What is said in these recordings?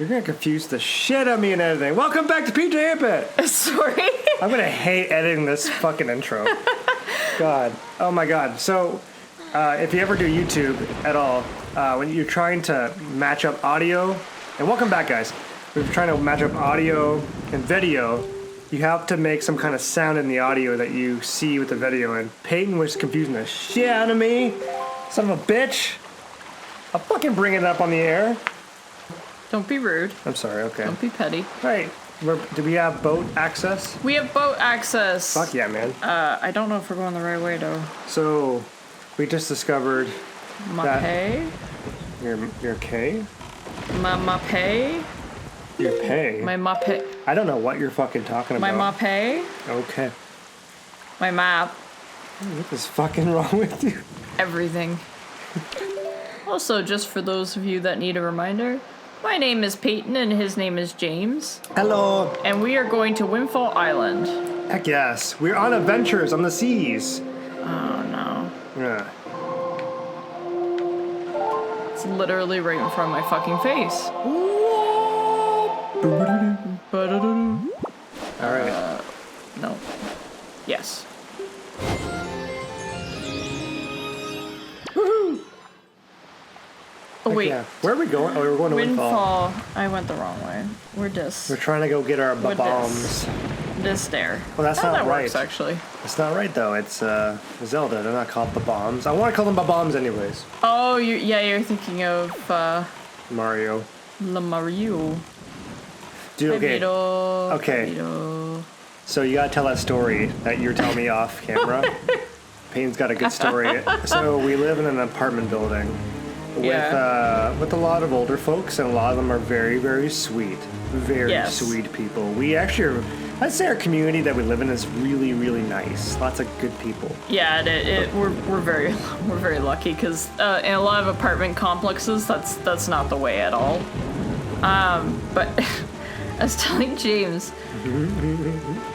You're gonna confuse the shit out of me and editing. Welcome back to PJ 8-Bit. Sorry. I'm gonna hate editing this fucking intro. God. Oh my god. So, if you ever do YouTube at all, when you're trying to match up audio, and welcome back, guys. We're trying to match up audio and video. You have to make some kind of sound in the audio that you see with the video, and Peyton was confusing the shit out of me. Son of a bitch. I'll fucking bring it up on the air. Don't be rude. I'm sorry, okay. Don't be petty. Right. Do we have boat access? We have boat access. Fuck yeah, man. I don't know if we're going the right way, though. So, we just discovered My pay? Your K? My pay? Your pay? My pay. I don't know what you're fucking talking about. My pay? Okay. My map. What is fucking wrong with you? Everything. Also, just for those of you that need a reminder, my name is Peyton and his name is James. Hello. And we are going to Windfall Island. Heck yes. We're on adventures on the seas. Oh no. Yeah. It's literally right in front of my fucking face. Alright. No. Yes. Oh wait. Yeah. Where are we going? Oh, we're going to Windfall. I went the wrong way. We're We're trying to go get our bombs. This there. Well, that's not that right. Works, actually. It's not right though. It's Zelda. They're not called the bombs. I want to call them bombs anyways. Oh, you're thinking of Mario. La Mario. Dude, okay. Vito, Okay. Vito. So you gotta tell that story that you're telling me off camera. Payne's got a good story. So we live in an apartment building with a lot of older folks, and a lot of them are very, very sweet. Very sweet people. We actually I'd say our community that we live in is really, really nice. Lots of good people. Yeah, we're very lucky because in a lot of apartment complexes, that's not the way at all. But I was telling James,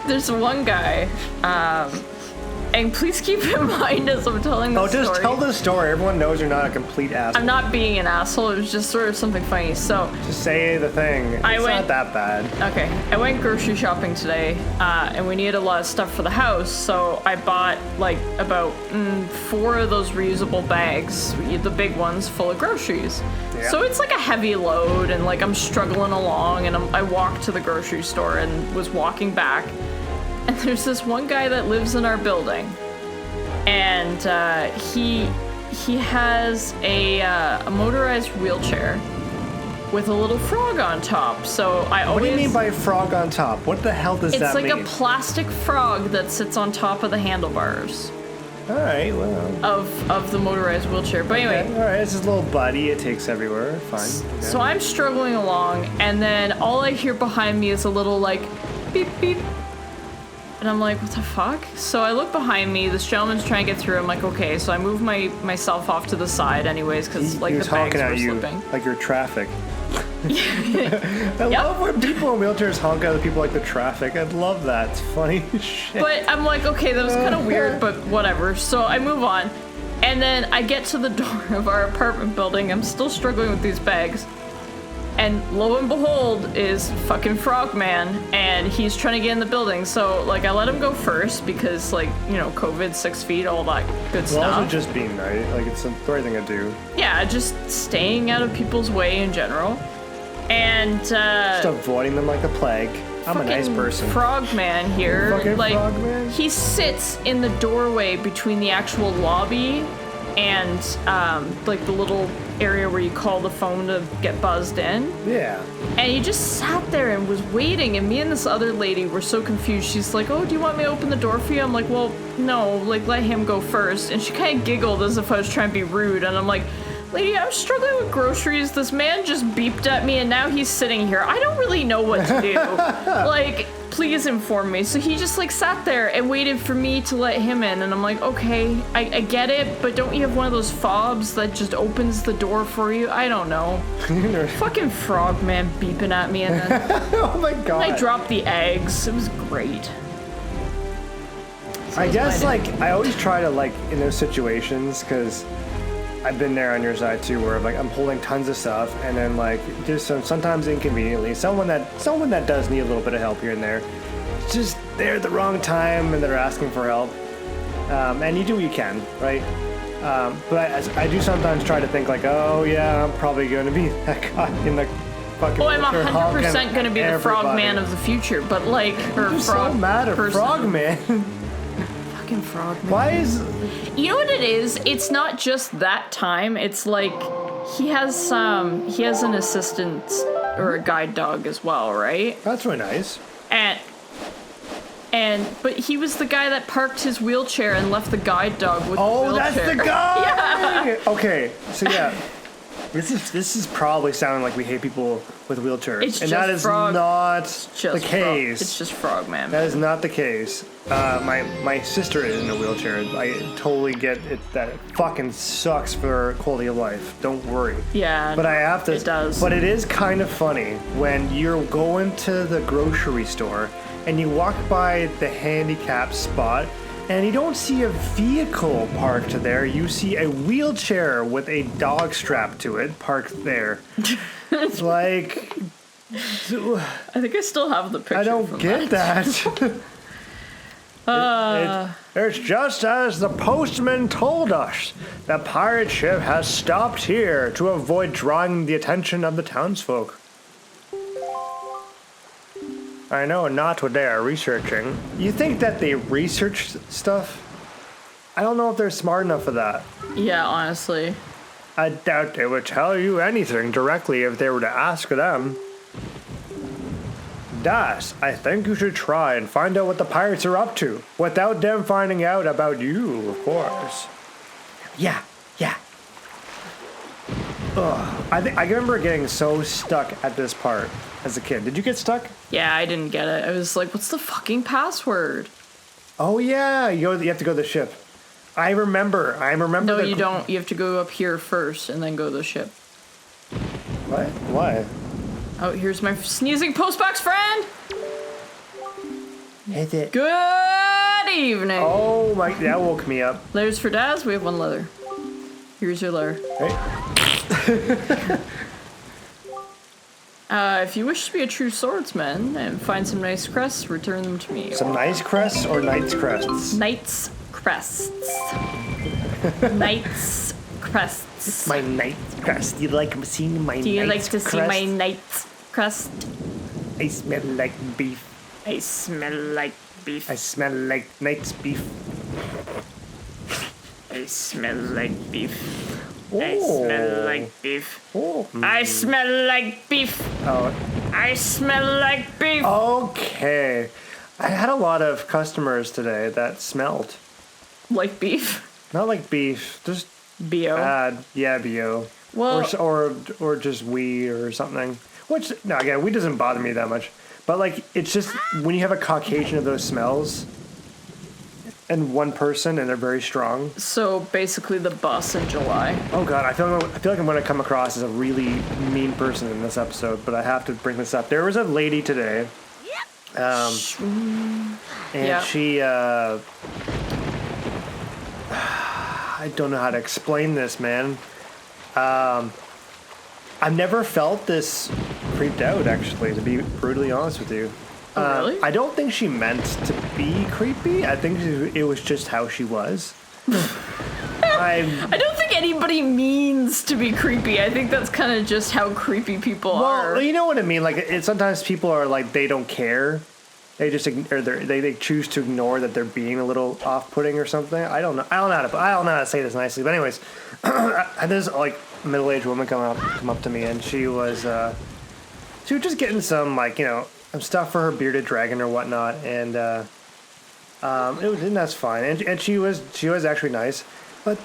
there's one guy, and please keep in mind as I'm telling the story. Oh, just tell the story. Everyone knows you're not a complete asshole. I'm not being an asshole. It was just sort of something funny. So just say the thing. It's not that bad. Okay, I went grocery shopping today, and we needed a lot of stuff for the house. So I bought like about 4 of those reusable bags, the big ones, full of groceries. Yeah. So it's like a heavy load, and like I'm struggling along, and I walked to the grocery store and was walking back. And there's this one guy that lives in our building, and he has a motorized wheelchair with a little frog on top. So What do you mean by frog on top? What the hell does that mean? It's like a plastic frog that sits on top of the handlebars. All right, well. Of the motorized wheelchair. But anyway. Okay, all right, it's his little buddy. It takes everywhere. Fine. Okay. So I'm struggling along, and then all I hear behind me is a little like beep beep. And I'm like, what the fuck? So I look behind me, this gentleman's trying to get through. I'm like, okay, so I move myself off to the side anyways, because like the bags were slipping. Like you're traffic. I love when people in wheelchairs honk at other people like the traffic. I love that. It's funny as shit. But I'm like, okay, that was kind of weird, but whatever. So I move on. And then I get to the door of our apartment building. I'm still struggling with these bags. And lo and behold is fucking Frogman, and he's trying to get in the building. So, like, I let him go first because, like, you know, COVID, 6 feet, all that good stuff. Also just being nice. Like, it's the right thing to do. Yeah, just staying out of people's way in general. And, just avoiding them like the plague. I'm a nice person. Frogman here. Fucking like, Frogman? He sits in the doorway between the actual lobby and, like, the little area where you call the phone to get buzzed in. Yeah. And he just sat there and was waiting, and me and this other lady were so confused. She's like, oh, do you want me to open the door for you? I'm like, well, no, like, let him go first. And she kind of giggled as if I was trying to be rude, and I'm like, lady, I'm struggling with groceries. This man just beeped at me, and now he's sitting here. I don't really know what to do. Like, please inform me. So he just, like, sat there and waited for me to let him in, and I'm like, okay, I get it, but don't you have one of those fobs that just opens the door for you? I don't know. Fucking Frogman beeping at me, and then oh my god. I dropped the eggs. It was great. I guess, like, I always try to, like, in those situations, because I've been there on your side too, where like I'm holding tons of stuff, and then like just sometimes inconveniently, someone that does need a little bit of help here and there, it's just they're at the wrong time and they're asking for help, and you do what you can, right? But I do sometimes try to think like, oh yeah, I'm probably going to be that guy in the fucking. Oh, I'm wheelchair 100% going to be the everybody. Frogman of the future, but like, or I'm frog so mad at person. Frogman. Fucking Frogman. Why is? You know what it is? It's not just that time. It's like he has an assistant or a guide dog as well, right? That's really nice. But he was the guy that parked his wheelchair and left the guide dog with the Oh, wheelchair. that's the guy. Yeah. Okay, so yeah, this is probably sounding like we hate people with wheelchairs, It's and just that is Frog. not Just the case. It's just Frogman. That is not the case. My sister is in a wheelchair. I totally get it. That it fucking sucks for quality of life. Don't worry. Yeah. But I have to. It does. But it is kind of funny when you're going to the grocery store and you walk by the handicap spot and you don't see a vehicle parked there. You see a wheelchair with a dog strapped to it parked there. It's like, I think I still have the picture. I don't from get that. It's just as the postman told us. The pirate ship has stopped here to avoid drawing the attention of the townsfolk. I know not what they are researching. You think that they research stuff? I don't know if they're smart enough for that. Yeah, honestly. I doubt they would tell you anything directly if they were to ask them. Das, I think you should try and find out what the pirates are up to, without them finding out about you, of course. Yeah. Ugh. I remember getting so stuck at this part as a kid. Did you get stuck? Yeah, I didn't get it. I was like, what's the fucking password? Oh yeah, you have to go to the ship. I remember. No, you don't. You have to go up here first and then go to the ship. What? Why? Oh, here's my sneezing postbox friend. Hit it. Good evening. Oh my, that woke me up. Letters for Daz. We have one letter. Here's your letter. Right? If you wish to be a true swordsman and find some nice crests, return them to me. Some nice crests or knight's crests? Knight's crests. Knight's crests. My knight's crest. Do you like seeing my Do you like knight's to crest? see my knight's crest? I smell like beef. I smell like beef. I smell like knight's beef. I smell like beef. Oh. I smell like beef. Oh. I smell like beef. Oh. I smell like beef. Okay. I had a lot of customers today that smelled. Like beef? Not like beef, just B.O. bad. Yeah, B.O. Well, or just weed or something. Which, no, again, weed doesn't bother me that much. But, like, it's just when you have a Caucasian of those smells and one person and they're very strong. so basically the bus in July. Oh, God, I feel like I'm going to come across as a really mean person in this episode, but I have to bring this up. There was a lady today. And Yeah. she, I don't know how to explain this, man. I've never felt this creeped out, actually, to be brutally honest with you. Oh, really? I don't think she meant to be creepy. I think it was just how she was. I don't think anybody means to be creepy. I think that's kind of just how creepy people are. Well, you know what I mean. Like, sometimes people are like they don't care. They just they choose to ignore that they're being a little off-putting or something. I don't know. I don't know how to say this nicely. But anyways, this like middle-aged woman come up to me, and she was just getting some like some stuff for her bearded dragon or whatnot, and and that's fine. And she was actually nice, but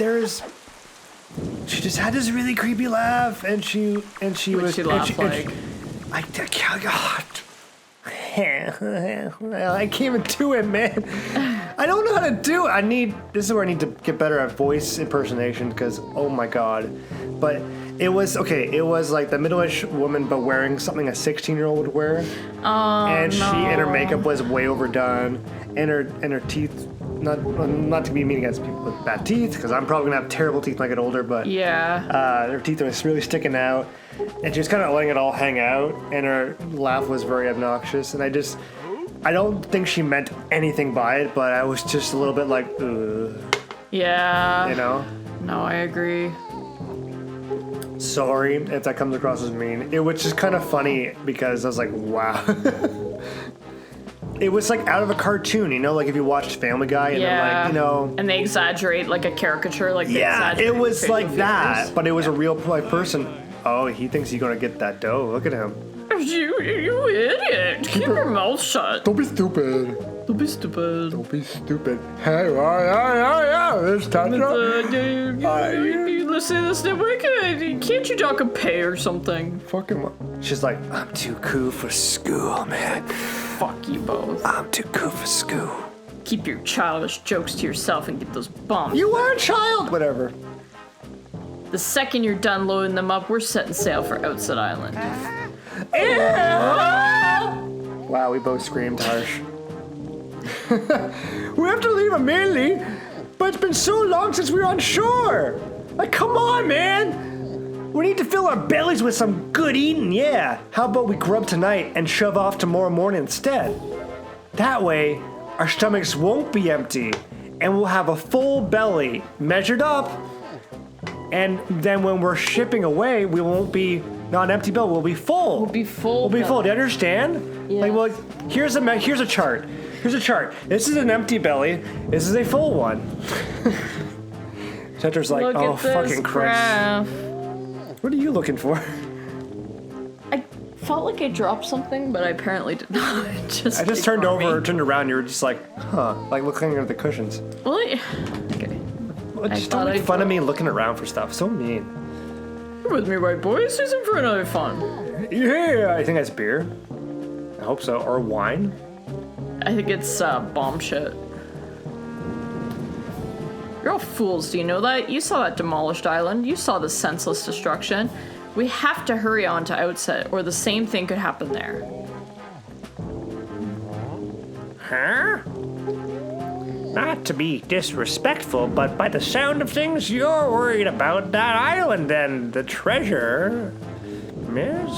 she just had this really creepy laugh, and she What'd she laugh like? God. I can't even do it, man. I don't know how to do it. This is where I need to get better at voice impersonation because, oh my God. But it was like the middle-aged woman, but wearing something a 16-year-old would wear. Oh, and no. her makeup was way overdone, and her teeth not to be mean against people with bad teeth, because I'm probably gonna have terrible teeth when I get older, but Yeah. their teeth are really sticking out, and she was kind of letting it all hang out, and her laugh was very obnoxious, and I don't think she meant anything by it, but I was just a little bit like, ugh, Yeah. you know? No, I agree. Sorry if that comes across as mean. It was just kind of funny because I was like, wow. It was like out of a cartoon, you know, like if you watched Family Guy and then like, you know. And they exaggerate like a caricature, like they Yeah, exaggerate it was facial like that, features. but it was a real like person. Oh, he thinks he's gonna get that dough. Look at him. You idiot! Keep your mouth shut. Don't be stupid. Don't be stupid. Don't be stupid. Hey, yeah, there's Tetra. You listen to this wicked. Can't you talk a pay or something? Fucking. She's like, I'm too cool for school, man. Fuck you both. I'm too cool for school. Keep your childish jokes to yourself and get those bombs. You are a child. Whatever. The second you're done loading them up, we're setting sail for Outset Island. Wow, we both screamed harsh. We have to leave immediately, but it's been so long since we were on shore. Like, come on, man. We need to fill our bellies with some good eating, yeah. How about we grub tonight and shove off tomorrow morning instead? That way, our stomachs won't be empty, and we'll have a full belly measured up. And then when we're shipping away, we won't be not an empty belly. We'll be full. We'll be full. We'll be full. Do you understand? Yes. Like, well, here's a chart. Here's a chart. This is an empty belly. This is a full one. Tetra's like, Look oh, at this fucking Christ. graph. What are you looking for? I felt like I dropped something, but I apparently did not. I just turned over, turned around. You were just like, huh? Like looking at the cushions. Well, okay. Well, just don't make fun of me looking around for stuff. So mean. You're with me, right, boys? Who's in for another fun? Yeah, I think that's beer. I hope so. Or wine. I think it's bomb shit. You're all fools, do you know that? You saw that demolished island. You saw the senseless destruction. We have to hurry on to Outset, or the same thing could happen there. Huh? Not to be disrespectful, but by the sound of things, you're worried about that island and the treasure, miss?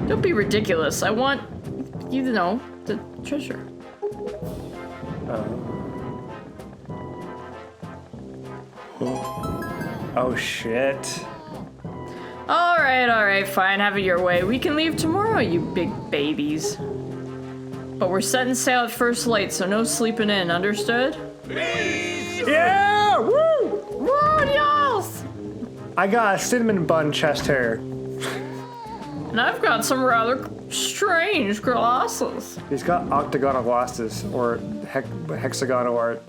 Don't be ridiculous. I want, you to know, the treasure. Oh, shit. Alright, fine, have it your way. We can leave tomorrow, you big babies. But we're setting sail at first light, so no sleeping in, understood? Yeah! Woo! Woo, yes! I got a cinnamon bun chest hair. And I've got some rather strange glasses. He's got octagonal glasses, or hexagonal, or...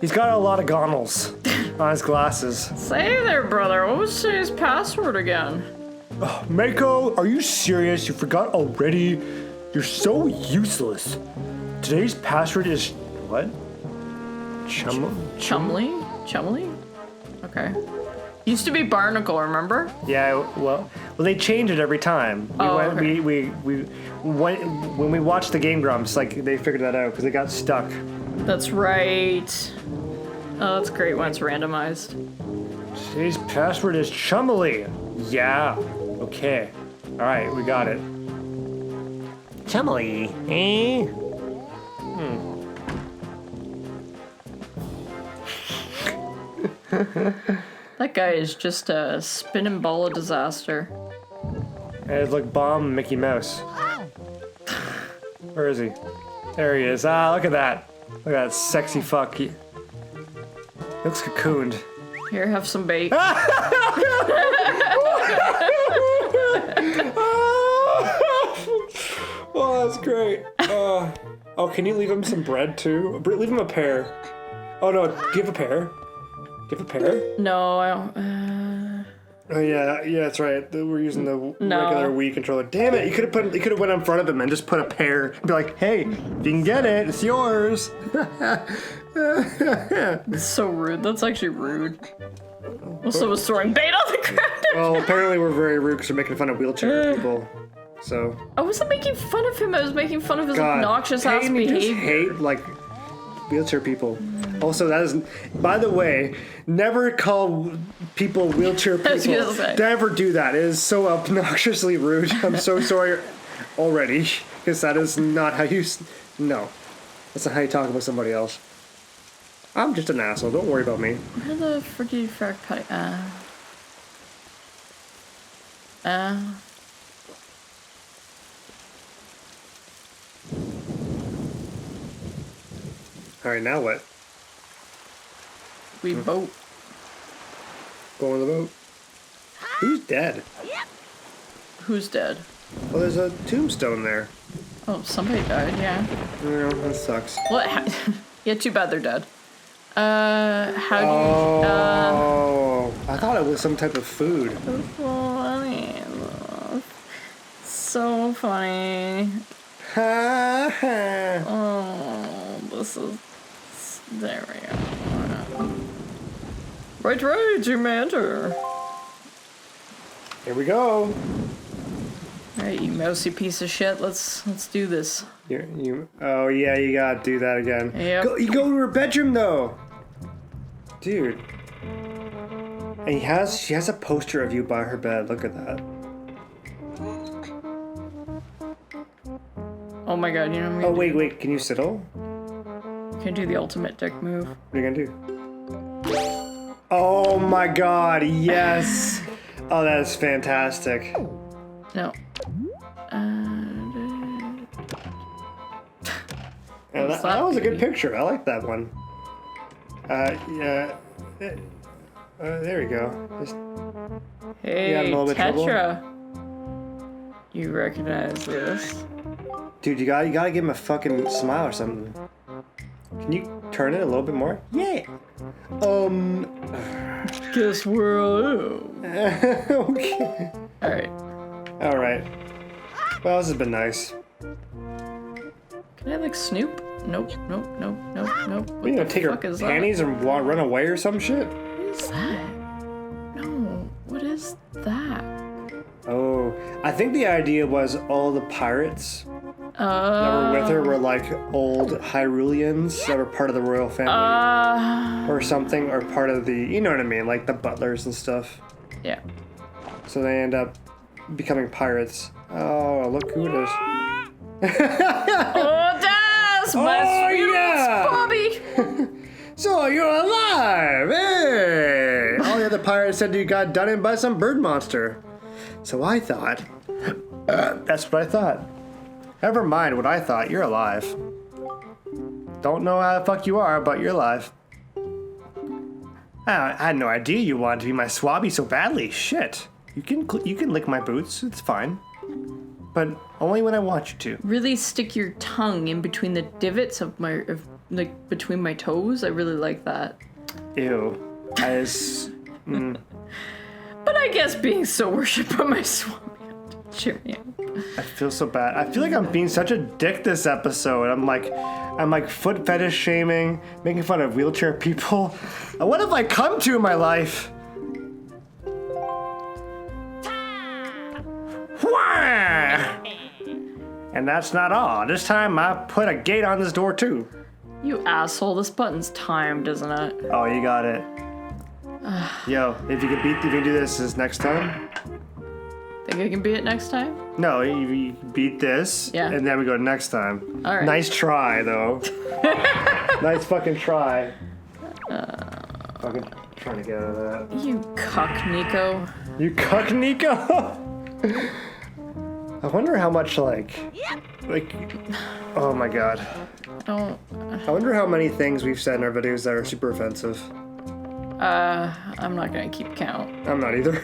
He's got a lot of gonals on his glasses. Say there, brother, what was today's password again? Niko, are you serious? You forgot already? You're so useless. Today's password is... what? Chumley? Okay. Used to be Barnacle, remember? Yeah, well, they change it every time. Okay. When we watched the Game Grumps, like, they figured that out, because they got stuck. That's right. Oh, that's great when it's randomized. Today's password is Chumley. Yeah. Okay. Alright, we got it. Chumley, eh? That guy is just a spinning ball of disaster. It's like Bomb Mickey Mouse. Where is he? There he is. Ah, look at that. Look at that sexy fuck. He looks cocooned. Here, have some bait. Oh, that's great. Oh, can you leave him some bread too? Leave him a pear. Oh no, give a pear. Give a pear. No, I don't. Oh yeah, that's right. We're using the regular Wii controller. Damn it! You could have went in front of him and just put a pear and be like, "Hey, you can get it. It's yours." It's so rude. That's actually rude. Also was throwing bait on the ground. Well, apparently we're very rude because we're making fun of wheelchair people. So. I wasn't making fun of him. I was making fun of his obnoxious ass Peyton, behavior. you just hate like wheelchair people. Also, that is, by the way, never call people wheelchair people. Never do that. It is so obnoxiously rude. I'm so sorry already, because that is not how you. No, that's not how you talk about somebody else. I'm just an asshole. Don't worry about me. Where the frick did you frack putty? All right, now what? We boat. Go on the boat. Who's dead? Who's dead? Well, there's a tombstone there. Oh, somebody died, yeah. Yeah, that sucks. What? Yeah, too bad they're dead. How do you... Oh, I thought it was some type of food. So funny. Ha ha. Oh, this is... There we go. Right, you matter. Here we go. Alright, you mousy piece of shit, let's do this. Oh yeah, you gotta do that again. Yep. You go to her bedroom though, dude. And she has a poster of you by her bed. Look at that. Oh my god, you know what? Oh wait, can you settle? Can I do the ultimate dick move? What are you gonna do? Oh my god, yes! Oh, that is fantastic. No. That was a good picture. I like that one. Yeah. There we go. Just, hey, a little bit Tetra. You recognize this? dude, you gotta give him a fucking smile or something. Can you turn it a little bit more? Yeah. Guess where I am. Okay. All right. Well, this has been nice. Can I like snoop? Nope. What You gonna take her fuck is panties and run away or some shit? What is that? No. What is that? Oh, I think the idea was all the pirates that were with her were like old Hyruleans that were part of the royal family or something, or part of the, you know what I mean, like the butlers and stuff. Yeah. So they end up becoming pirates. Oh, look who it is. Oh, that's my sweet SWABBIE. So you're alive! Hey! All the other pirates said you got done in by some bird monster. So I thought, that's what I thought. Never mind what I thought, you're alive. Don't know how the fuck you are, but you're alive. I had no idea you wanted to be my SWABBIE so badly. Shit. You can lick my boots, it's fine. But only when I want you to. Really stick your tongue in between the divots of my, like between my toes. I really like that. Ew. But I guess being so worshipped by my SWABBIE, cheer me up. I feel so bad. I feel like I'm being such a dick this episode. I'm like foot fetish shaming, making fun of wheelchair people. What have I come to in my life? And that's not all. This time I put a gate on this door too. You asshole, this button's timed, isn't it? Oh, you got it. Yo, if you can do this next time. Think I can beat it next time? No, you beat this, yeah, and then we go next time. All right. Nice try, though. Nice fucking try. Fucking trying to get out of that. You cuck, Niko. You cuck, Niko? I wonder how much, like, oh my god. I wonder how many things we've said in our videos that are super offensive. I'm not gonna keep count. I'm not either.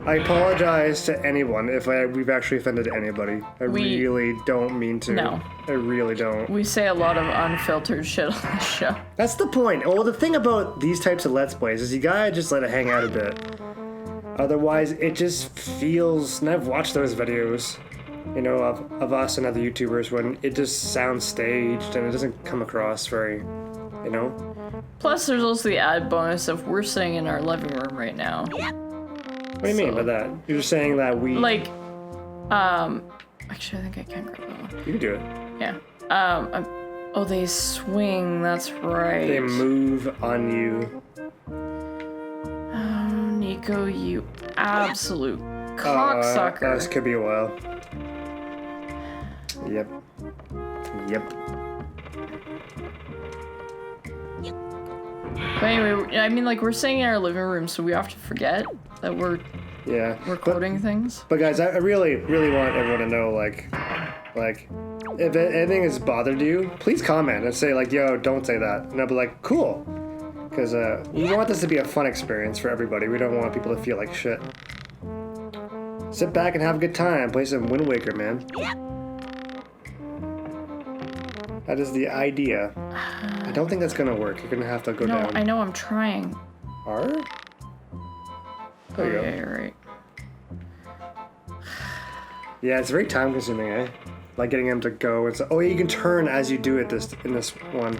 I apologize to anyone if we've actually offended anybody. I really don't mean to. No. I really don't. We say a lot of unfiltered shit on this show. That's the point. Well, the thing about these types of Let's Plays is you gotta just let it hang out a bit. Otherwise, it just feels, and I've watched those videos, you know, of us and other YouTubers when it just sounds staged and it doesn't come across very, you know? Plus, there's also the added bonus of we're sitting in our living room right now. What do you mean by that? You're just saying that we... Like, Actually, I think I can grab that one. You can do it. Yeah. Oh, they swing. That's right. They move on you. Oh, Niko, you absolute cocksucker. This could be a while. Yep. But anyway, I mean, like, we're sitting in our living room, so we have to forget that we're recording things. But guys, I really, really want everyone to know, like, if anything has bothered you, please comment and say, like, yo, don't say that. And I'll be like, cool. Because we want this to be a fun experience for everybody. We don't want people to feel like shit. Sit back and have a good time. Play some Wind Waker, man. That is the idea. I don't think that's gonna work. You're gonna have to go down. No, I know, I'm trying. R? There you go. Yeah, you're right. Yeah, it's very time consuming, eh? Like getting him to go and so. Oh, yeah, you can turn as you do it in this one.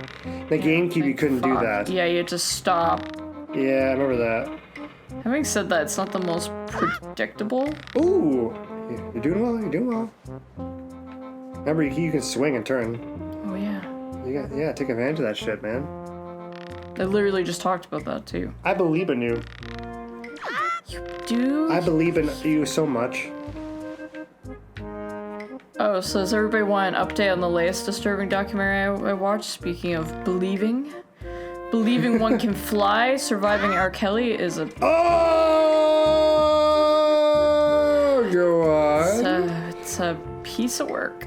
The GameCube, you couldn't do that. Yeah, you had to stop. Yeah, I remember that. Having said that, it's not the most predictable. Ooh, you're doing well. You're doing well. Remember, you can swing and turn. Oh yeah. Yeah, take advantage of that shit, man. I literally just talked about that too. I believe in you. Dude. I believe in you so much. Oh, so does everybody want an update on the latest disturbing documentary I watched? Speaking of believing one can fly, surviving R. Kelly is a... Oh, go on. It's a piece of work.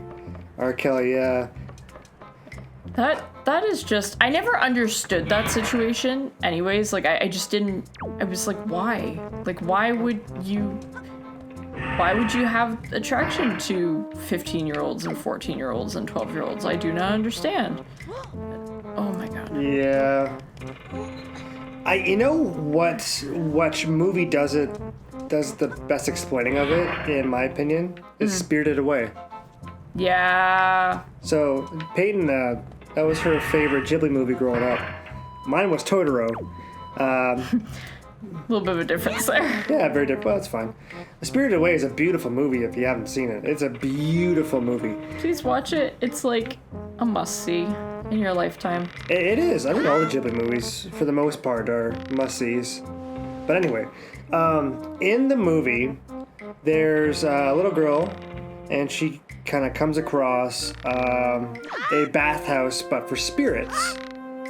R. Kelly, yeah. That is just... I never understood that situation anyways. Like, I just didn't... I was like, why? Like, why would you have attraction to 15-year-olds and 14-year-olds and 12-year-olds? I do not understand. Oh my god. Yeah. You know what movie does the best explaining of it, in my opinion, is Spirited Away. Yeah. So, Peyton, that was her favorite Ghibli movie growing up. Mine was Totoro. A little bit of a difference there. Yeah, very different. Well, that's fine. Spirited Away is a beautiful movie if you haven't seen it. It's a beautiful movie. Please watch it. It's like a must-see in your lifetime. It is. I think all the Ghibli movies, for the most part, are must-sees. But anyway, in the movie, there's a little girl, and she kind of comes across a bathhouse, but for spirits.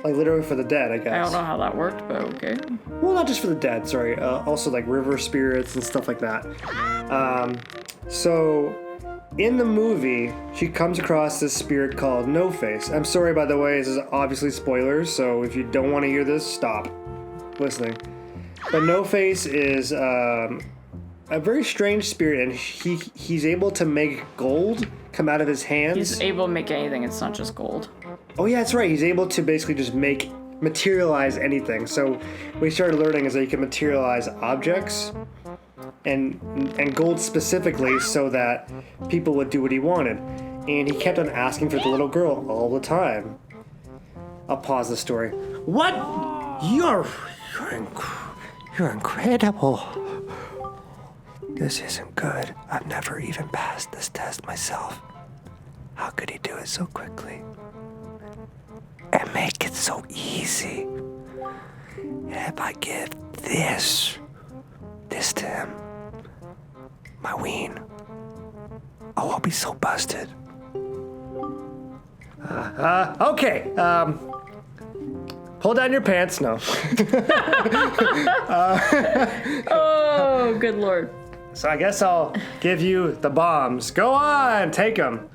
Like, literally for the dead, I guess. I don't know how that worked, but okay. Well, not just for the dead, sorry. Also, like, river spirits and stuff like that. So, in the movie, she comes across this spirit called No-Face. I'm sorry, by the way, this is obviously spoilers, so if you don't want to hear this, stop listening. But No-Face is a very strange spirit, and he's able to make gold come out of his hands. He's able to make anything, it's not just gold. Oh yeah, that's right. He's able to basically just materialize anything. So we started learning is that you can materialize objects and gold specifically so that people would do what he wanted. And he kept on asking for the little girl all the time. I'll pause the story. What? You're incredible. This isn't good. I've never even passed this test myself. How could he do it so quickly? And make it so easy. And if I give this to him, my ween, I'll be so busted. Okay. Pull down your pants. No. Oh, good lord. So I guess I'll give you the bombs. Go on, take them.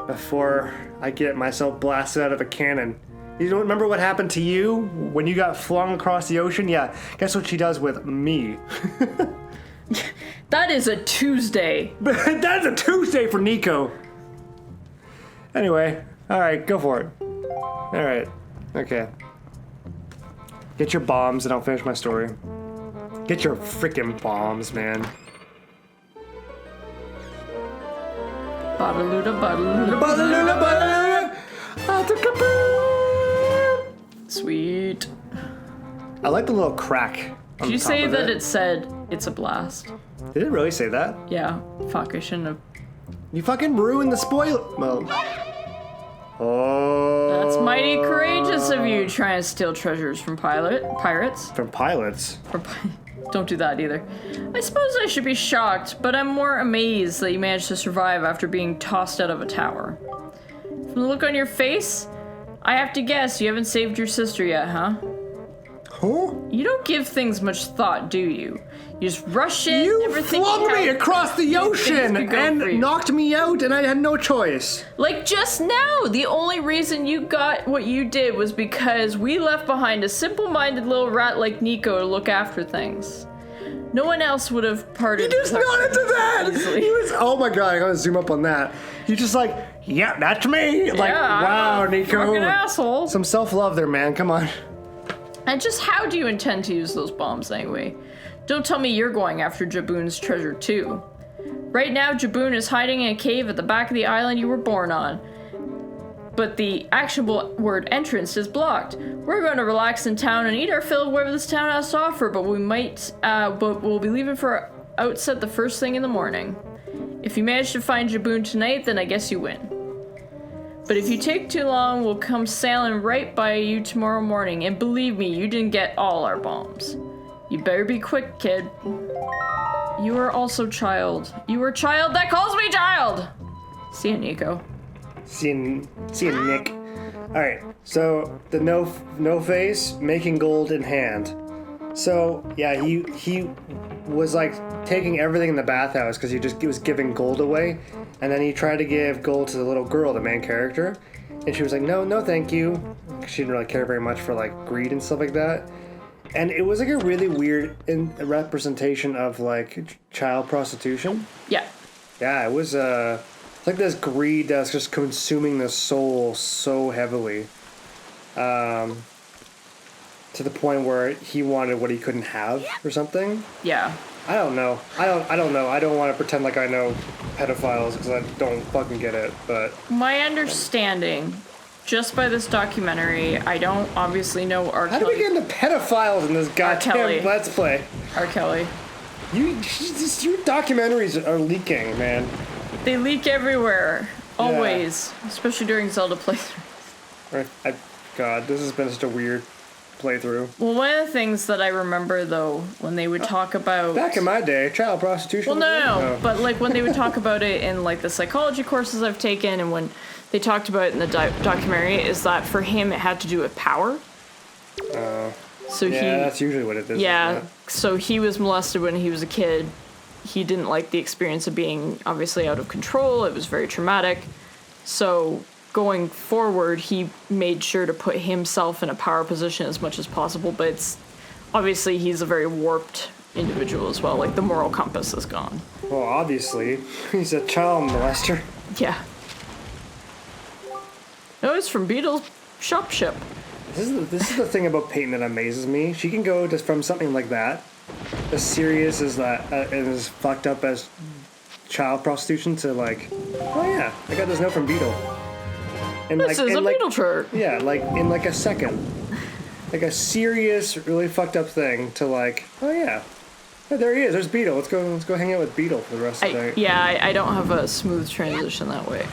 Before I get myself blasted out of a cannon. You don't remember what happened to you when you got flung across the ocean? Yeah, guess what she does with me? That is a Tuesday. That's a Tuesday for Niko. Anyway, alright, go for it. Alright, okay. Get your bombs and I'll finish my story. Get your freaking bombs, man. Ba-da-loo-da, ba-da-loo-da, Ba-da-loo-da, ba-da-loo-da. Sweet. I like the little crack. Did you say that it said It's a blast. Did it really say that? Yeah. Fuck, I shouldn't have. You fucking ruined the spoiler. Well. Oh. That's mighty courageous of you, trying to steal treasures from pirates. From pilots? Don't do that either. I suppose I should be shocked, but I'm more amazed that you managed to survive after being tossed out of a tower. From the look on your face, I have to guess you haven't saved your sister yet, huh? Huh? You don't give things much thought, do you? You just rush in, You everything flung me across the ocean and knocked me out, and I had no choice. Like just now, the only reason you got what you did was because we left behind a simple-minded little rat like Niko to look after things. No one else would have parted. You just nodded to that. He was, oh my god, I gotta zoom up on that. You just like, yeah, that's me. Like, yeah, wow, Niko. Fucking asshole. Some self-love there, man. Come on. And just how do you intend to use those bombs anyway? Don't tell me you're going after Jaboon's treasure too. Right now, Jaboon is hiding in a cave at the back of the island you were born on. But the actionable word entrance is blocked. We're going to relax in town and eat our fill of whatever this town has to offer, but we'll be leaving for outset the first thing in the morning. If you manage to find Jaboon tonight, then I guess you win. But if you take too long, we'll come sailing right by you tomorrow morning, and believe me, you didn't get all our bombs. You better be quick, kid. You are also child. You are child that calls me child! See ya, Niko. See you, Nick. Alright, so the no face, making gold in hand. So, yeah, he was like taking everything in the bathhouse because he was giving gold away. And then he tried to give gold to the little girl, the main character. And she was like, no, thank you. She didn't really care very much for like greed and stuff like that. And it was like a really weird representation of like child prostitution. Yeah. Yeah, it was it's like this greed that's just consuming the soul so heavily. To the point where he wanted what he couldn't have or something. Yeah. I don't know. I don't know. I don't want to pretend like I know pedophiles because I don't fucking get it, but... My understanding, just by this documentary, I don't obviously know R. How do we get into pedophiles in this goddamn Let's Play? R. Kelly. Your documentaries are leaking, man. They leak everywhere. Always. Yeah. Especially during Zelda playthroughs. God, this has been such a weird playthrough. Well, one of the things that I remember, though, when they would talk about... Back in my day, child prostitution... Well, no. But, like, when they would talk about it in, like, the psychology courses I've taken, and when they talked about it in the documentary, is that for him it had to do with power. So that's usually what it is. Yeah, so he was molested when he was a kid. He didn't like the experience of being, obviously, out of control. It was very traumatic. So... going forward, he made sure to put himself in a power position as much as possible, but it's obviously he's a very warped individual as well. Like, the moral compass is gone. Well, obviously. He's a child molester. Yeah. No, it's from Beetle's shop ship. This is the thing about Peyton that amazes me. She can go from something like that, as serious as that, and as fucked up as child prostitution, to like, oh yeah, I got this note from Beetle. And this is a Beetle shirt. Yeah, like in like a second. Like a serious, really fucked up thing to like, oh yeah. Yeah, there he is. There's Beetle. Let's go hang out with Beetle for the rest of the day. Yeah, I don't have a smooth transition that way.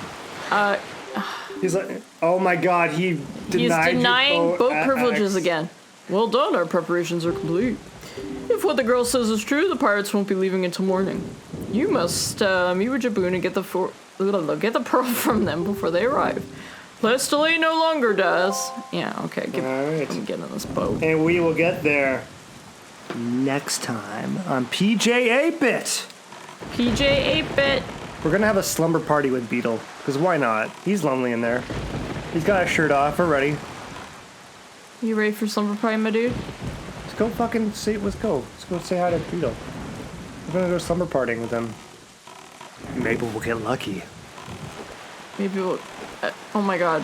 He's like, oh my god, he's denying boat privileges again. Well done, our preparations are complete. If what the girl says is true, the pirates won't be leaving until morning. You must meet with Jaboon and get the pearl from them before they arrive. Let's delay no longer, Daz. Yeah, okay, I'm getting on this boat. And we will get there next time on PJ 8-Bit. PJ 8-Bit. We're gonna have a slumber party with Beetle, because why not? He's lonely in there. He's got his shirt off. We're ready. You ready for slumber party, my dude? Let's go fucking see. Let's go say hi to Beetle. We're gonna go slumber partying with him. Maybe we'll get lucky. Maybe we'll... oh my god.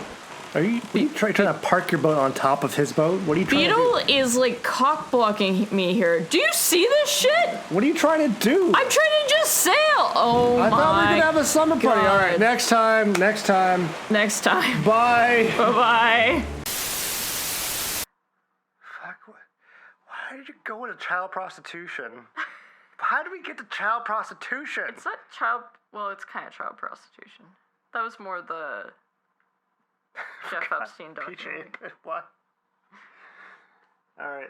Are you trying to park your boat on top of his boat? What are you trying to do? Beetle is like cock blocking me here. Do you see this shit? What are you trying to do? I'm trying to just sail. Oh my god. I thought we were gonna have a slumber party. All right, next time. Next time. Bye. Bye-bye. Fuck. Why did you go into child prostitution? How do we get to child prostitution? It's not child... Well, it's kind of child prostitution. That was more the Jeff Epstein documentary. PJ, what? All right.